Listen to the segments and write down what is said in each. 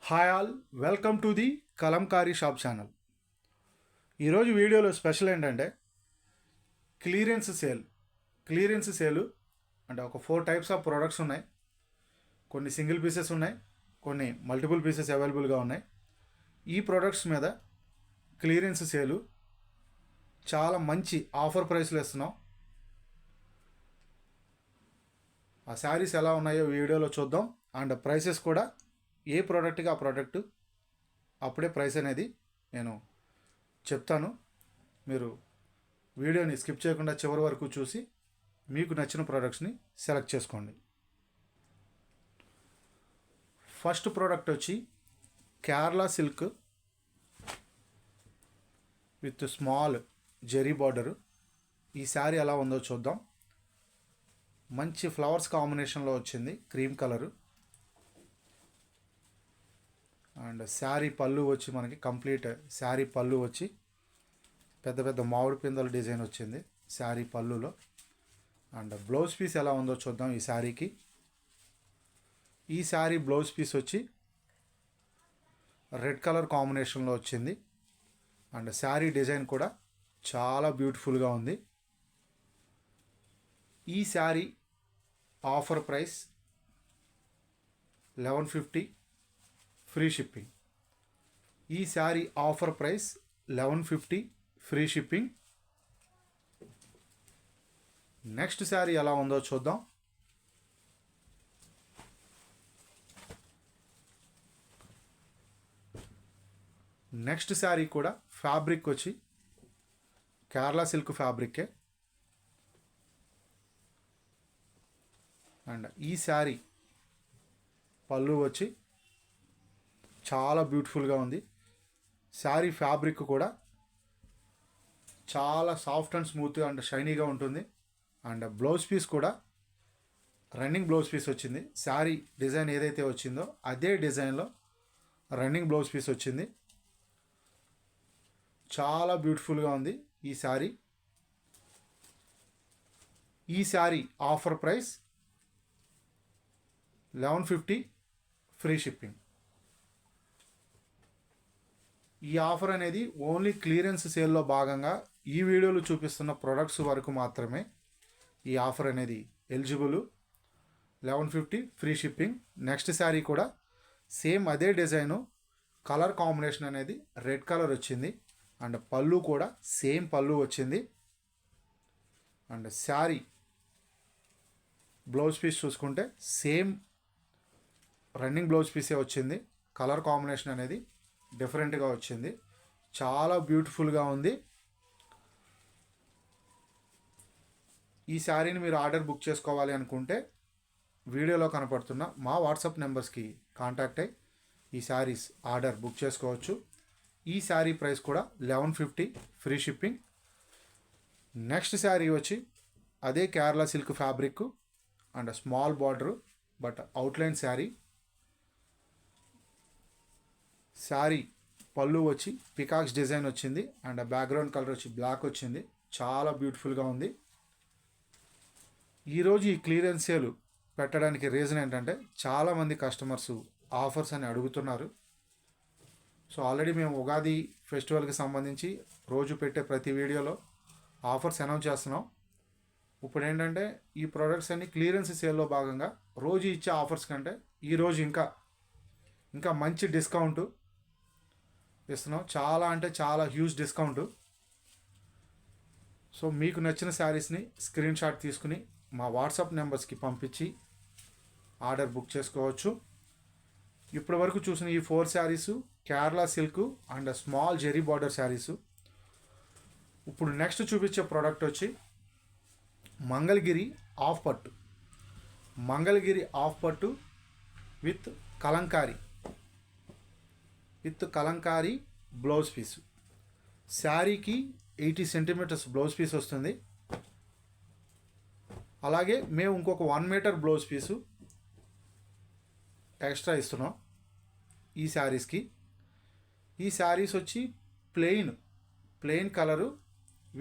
Hi all, welcome to the Kalamkari shop channel. ఈరోజు వీడియోలో special ఏంటంటే క్లియరెన్స్ సేల్ అంటే ఒక 4 టైప్స్ ఆఫ్ ప్రోడక్ట్స్ ఉన్నాయి. కొన్ని సింగిల్ పీసెస్ ఉన్నాయి, కొన్ని మల్టిపుల్ పీసెస్ అవైలబుల్గా ఉన్నాయి. ఈ ప్రోడక్ట్స్ మీద క్లియరెన్స్ సేలు చాలా మంచి ఆఫర్ ప్రైస్లో ఇస్తున్నాం. ఆ శారీస్ ఎలా ఉన్నాయో వీడియోలో చూద్దాం. అండ్ ప్రైసెస్ కూడా ఏ ప్రోడక్ట్కి ఆ ప్రోడక్ట్ అప్పుడే ప్రైస్ అనేది నేను చెప్తాను. మీరు వీడియోని స్కిప్ చేయకుండా చివరి వరకు చూసి మీకు నచ్చిన ప్రోడక్ట్స్ని సెలెక్ట్ చేసుకోండి. ఫస్ట్ ప్రోడక్ట్ వచ్చి Kerala silk with small zari border. ఈ శారీ ఎలా ఉందో చూద్దాం. మంచి ఫ్లవర్స్ కాంబినేషన్లో వచ్చింది, క్రీమ్ కలరు. అండ్ శారీ పళ్ళు వచ్చి మనకి కంప్లీట్ శారీ పళ్ళు వచ్చి పెద్ద పెద్ద మామిడి పిందల డిజైన్ వచ్చింది శారీ పళ్ళులో. అండ్ బ్లౌజ్ పీస్ ఎలా ఉందో చూద్దాం. ఈ శారీకి ఈ శారీ బ్లౌజ్ పీస్ వచ్చి రెడ్ కలర్ కాంబినేషన్లో వచ్చింది. అండ్ శారీ డిజైన్ కూడా చాలా బ్యూటిఫుల్గా ఉంది. ఈ sari offer price 1150 free shipping. ఈ sari offer price 1150 free shipping. Next sari ఎలా ఉందో చూద్దాం. నెక్స్ట్ శారీ కూడా ఫ్యాబ్రిక్ వచ్చి కేరళ సిల్క్ ఫ్యాబ్రికే. అండ్ ఈ శారీ పళ్ళు వచ్చి చాలా బ్యూటిఫుల్గా ఉంది. శారీ ఫ్యాబ్రిక్ కూడా చాలా సాఫ్ట్ అండ్ స్మూత్ అండ్ షైనీగా ఉంటుంది. అండ్ బ్లౌజ్ పీస్ కూడా రన్నింగ్ బ్లౌజ్ పీస్ వచ్చింది. శారీ డిజైన్ ఏదైతే వచ్చిందో అదే డిజైన్లో రన్నింగ్ బ్లౌజ్ పీస్ వచ్చింది. చాలా బ్యూటిఫుల్గా ఉంది ఈ శారీ. ఈ sari offer price 1150 free shipping. ఈ ఆఫర్ అనేది ఓన్లీ క్లియరెన్స్ సేల్లో భాగంగా ఈ వీడియోలో చూపిస్తున్న ప్రొడక్ట్స్ వరకు మాత్రమే ఈ ఆఫర్ అనేది eligible. 1150 free shipping. Next sari కూడా సేమ్ అదే డిజైను, కలర్ కాంబినేషన్ అనేది రెడ్ కలర్ వచ్చింది. అండ్ పళ్ళు కూడా సేమ్ పళ్ళు వచ్చింది. అండ్ శారీ బ్లౌజ్ పీస్ చూసుకుంటే సేమ్ రన్నింగ్ బ్లౌజ్ పీసే వచ్చింది. కలర్ కాంబినేషన్ అనేది డిఫరెంట్గా వచ్చింది. చాలా బ్యూటిఫుల్గా ఉంది. ఈ శారీని మీరు ఆర్డర్ బుక్ చేసుకోవాలి అనుకుంటే వీడియోలో కనపడుతున్న మా వాట్సాప్ నెంబర్స్కి కాంటాక్ట్ అయ్యి ఈ శారీస్ ఆర్డర్ బుక్ చేసుకోవచ్చు. ఈ శారీ ప్రైస్ కూడా 1150 ఫ్రీ షిప్పింగ్. నెక్స్ట్ శారీ వచ్చి అదే Kerala silk fabric and small border but outline sari. Sari పళ్ళు వచ్చి పికాక్స్ డిజైన్ వచ్చింది. అండ్ బ్యాక్గ్రౌండ్ కలర్ వచ్చి బ్లాక్ వచ్చింది. చాలా బ్యూటిఫుల్గా ఉంది. ఈరోజు ఈ క్లియరెన్స్ సేల్ పెట్టడానికి రీజన్ ఏంటంటే చాలామంది కస్టమర్స్ ఆఫర్స్ అని అడుగుతున్నారు. సో ఆల్రెడీ మేము ఉగాది ఫెస్టివల్కి సంబంధించి రోజు పెట్టే ప్రతి వీడియోలో ఆఫర్స్ అనౌన్స్ చేస్తున్నాం. ఇప్పుడు ఏంటంటే ఈ ప్రోడక్ట్స్ అన్ని క్లియరెన్స్ సేల్లో భాగంగా రోజు ఇచ్చే ఆఫర్స్ కంటే ఈరోజు ఇంకా మంచి డిస్కౌంట్ ఇస్తున్నాం. చాలా అంటే చాలా హ్యూజ్ డిస్కౌంట్. సో మీకు నచ్చిన శారీస్ని స్క్రీన్ షాట్ తీసుకుని మా వాట్సాప్ నెంబర్స్కి పంపించి ఆర్డర్ బుక్ చేసుకోవచ్చు. ఇప్పటి వరకు చూసిన ఈ 4 saris Kerala silk and small zari border saris. ఇప్పుడు నెక్స్ట్ చూపించే ప్రోడక్ట్ వచ్చి మంగళగిరి ఆఫ్ పట్టు విత్ కలంకారీ బ్లౌజ్ పీసు. శారీకి 80 సెంటీమీటర్స్ బ్లౌజ్ పీస్ వస్తుంది. అలాగే మేము ఇంకొక 1 మీటర్ బ్లౌజ్ పీసు ఎక్స్ట్రా ఇస్తున్నాం ఈ శారీస్కి. ఈ శారీస్ వచ్చి plain colour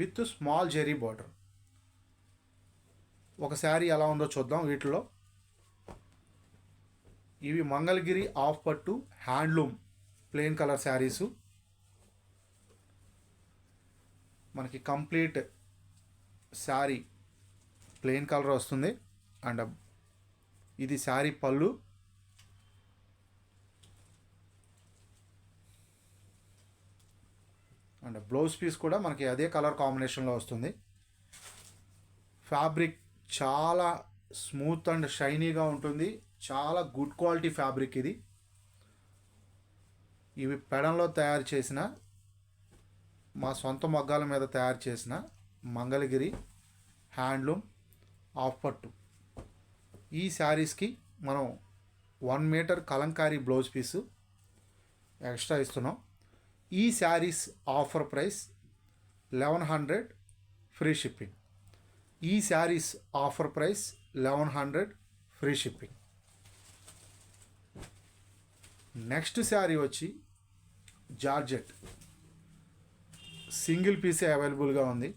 with small zari border. ఒక శారీ ఎలా ఉందో చూద్దాం. వీటిలో ఇవి మంగళగిరి ఆఫ్ పట్టు హ్యాండ్లూమ్ ప్లెయిన్ కలర్ శారీసు. మనకి కంప్లీట్ శారీ ప్లెయిన్ కలర్ వస్తుంది. అండ్ ఇది శారీ పళ్ళు. అండ్ బ్లౌజ్ పీస్ కూడా మనకి అదే కలర్ కాంబినేషన్లో వస్తుంది. ఫ్యాబ్రిక్ చాలా స్మూత్ అండ్ షైనీగా ఉంటుంది. చాలా గుడ్ క్వాలిటీ ఫ్యాబ్రిక్ ఇది. ఇవి పెడంలో తయారు చేసిన, మా సొంత మగ్గాల మీద తయారు చేసిన మంగళగిరి హ్యాండ్లూమ్ ఆఫ్ పట్టు. ఈ శారీస్కి మనం 1 meter Kalamkari blouse piece extra ఇస్తున్నాం. ఈ saris offer price 1100 free shipping. ఈ saris offer price 1100 free shipping. Next sari వచ్చి జార్జెట్ సింగిల్ పీసే అవైలబుల్గా ఉంది.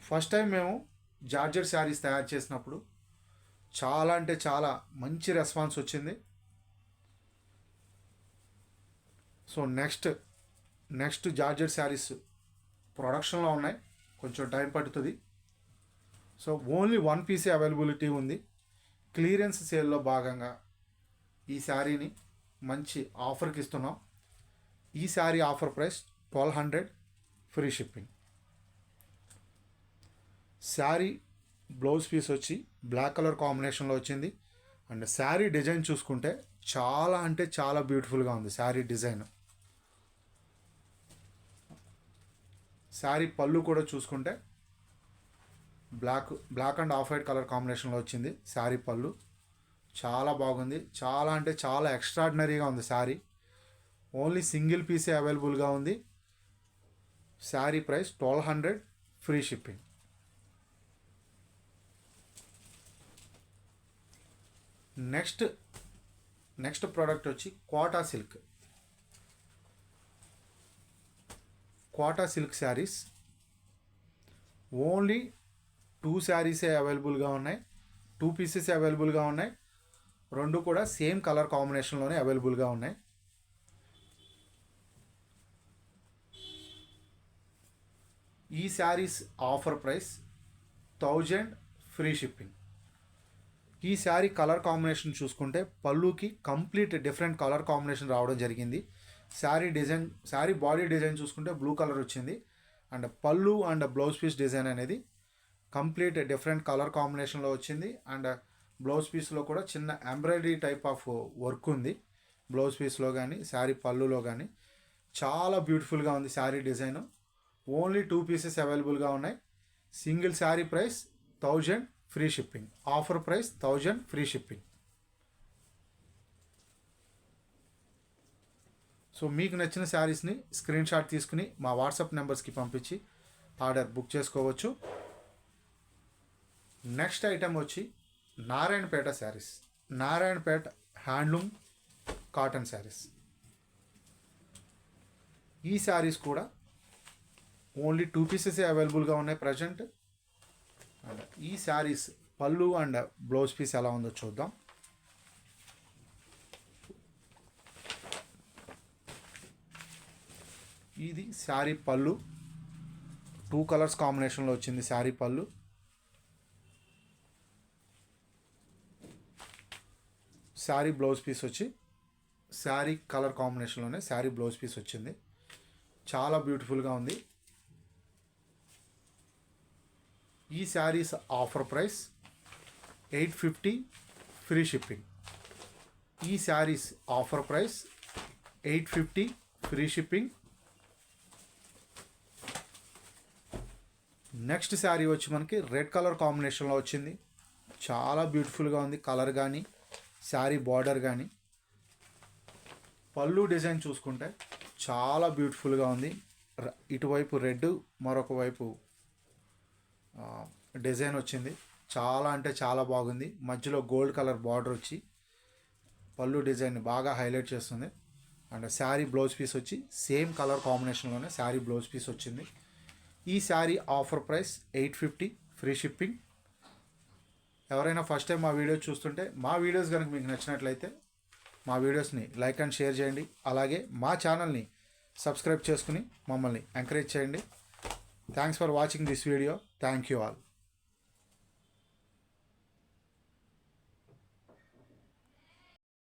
ఫస్ట్ టైం మేము జార్జెట్ శారీస్ తయారు చేసినప్పుడు చాలా అంటే చాలా మంచి రెస్పాన్స్ వచ్చింది. సో నెక్స్ట్ జార్జెట్ శారీస్ ప్రొడక్షన్లో ఉన్నాయి, కొంచెం టైం పడుతుంది. సో ఓన్లీ 1 పీసే అవైలబిలిటీ ఉంది. క్లియరెన్స్ సేల్లో భాగంగా ఈ శారీని మంచి ఆఫర్కి ఇస్తున్నాం. ఈ sari offer price 1200 free shipping. Sari blouse piece వచ్చి బ్లాక్ కలర్ కాంబినేషన్లో వచ్చింది. అండ్ శారీ డిజైన్ చూసుకుంటే చాలా అంటే చాలా బ్యూటిఫుల్గా ఉంది శారీ డిజైన్. శారీ పళ్ళు కూడా చూసుకుంటే black and off white colour కాంబినేషన్లో వచ్చింది శారీ పళ్ళు. చాలా బాగుంది. చాలా అంటే చాలా ఎక్స్ట్రాడినరీగా ఉంది శారీ. ఓన్లీ సింగిల్ పీసే అవైలబుల్గా ఉంది. Sari price 1200 free shipping. Next product వచ్చి కోటా సిల్క్ శారీస్. ఓన్లీ 2 శారీసే అవైలబుల్గా ఉన్నాయి. 2 పీసెస్ అవైలబుల్గా ఉన్నాయి. 2 కూడా సేమ్ కలర్ కాంబినేషన్లోనే అవైలబుల్గా ఉన్నాయి. ఈ saris offer price 1000 free shipping. ఈ శారీ కలర్ కాంబినేషన్ చూసుకుంటే పళ్ళుకి కంప్లీట్ డిఫరెంట్ కలర్ కాంబినేషన్ రావడం జరిగింది. శారీ బాడీ డిజైన్ చూసుకుంటే బ్లూ కలర్ వచ్చింది. అండ్ పళ్ళు అండ్ బ్లౌజ్ పీస్ డిజైన్ అనేది కంప్లీట్ డిఫరెంట్ కలర్ కాంబినేషన్లో వచ్చింది. అండ్ బ్లౌజ్ పీస్లో కూడా చిన్న ఎంబ్రాయిడరీ టైప్ ఆఫ్ వర్క్ ఉంది. బ్లౌజ్ పీస్లో కానీ శారీ పళ్ళులో కానీ చాలా బ్యూటిఫుల్గా ఉంది శారీ డిజైన్. ఓన్లీ 2 పీసెస్ అవైలబుల్గా ఉన్నాయి. Single sari price 1000 free shipping. Offer price 1000 free shipping. So మీకు నచ్చిన శారీస్ని స్క్రీన్ షాట్ తీసుకుని మా వాట్సాప్ నెంబర్స్కి పంపించి ఆర్డర్ బుక్ చేసుకోవచ్చు. నెక్స్ట్ ఐటమ్ వచ్చి నారాయణపేట శారీస్. Narayanpet handloom cotton saris. ఈ శారీస్ కూడా ఓన్లీ 2 పీసెస్ అవైలబుల్గా ఉన్నాయి ప్రజెంట్. అండ్ ఈ శారీస్ పళ్ళు అండ్ బ్లౌజ్ పీస్ ఎలా ఉందో చూద్దాం. ఇది శారీ పళ్ళు 2 కలర్స్ కాంబినేషన్లో వచ్చింది శారీ పళ్ళు. శారీ బ్లౌజ్ పీస్ వచ్చి శారీ కలర్ కాంబినేషన్లోనే శారీ బ్లౌజ్ పీస్ వచ్చింది. చాలా బ్యూటిఫుల్గా ఉంది. ఈ saris offer price 850 free shipping. ఈ saris offer price 850 free shipping. Next sari వచ్చి మనకి రెడ్ కలర్ కాంబినేషన్లో వచ్చింది. చాలా బ్యూటిఫుల్గా ఉంది కలర్ కానీ శారీ బార్డర్ కానీ. పళ్ళు డిజైన్ చూసుకుంటే చాలా బ్యూటిఫుల్గా ఉంది. ఇటువైపు రెడ్, మరొక వైపు డిజైన్ వచ్చింది. చాలా అంటే చాలా బాగుంది. మధ్యలో గోల్డ్ కలర్ బార్డర్ వచ్చి పళ్ళు డిజైన్ బాగా హైలైట్ చేస్తుంది. అండ్ శారీ బ్లౌజ్ పీస్ వచ్చి సేమ్ కలర్ కాంబినేషన్లోనే శారీ బ్లౌజ్ పీస్ వచ్చింది. ఈ sari offer price 850 free shipping. ఎవరైనా ఫస్ట్ టైం మా వీడియో చూస్తుంటే మా వీడియోస్ కనుక మీకు నచ్చినట్లయితే మా వీడియోస్ని లైక్ అండ్ షేర్ చేయండి. అలాగే మా ఛానల్ని సబ్స్క్రైబ్ చేసుకుని మమ్మల్ని ఎంకరేజ్ చేయండి. Thanks for watching this video. Thank you all.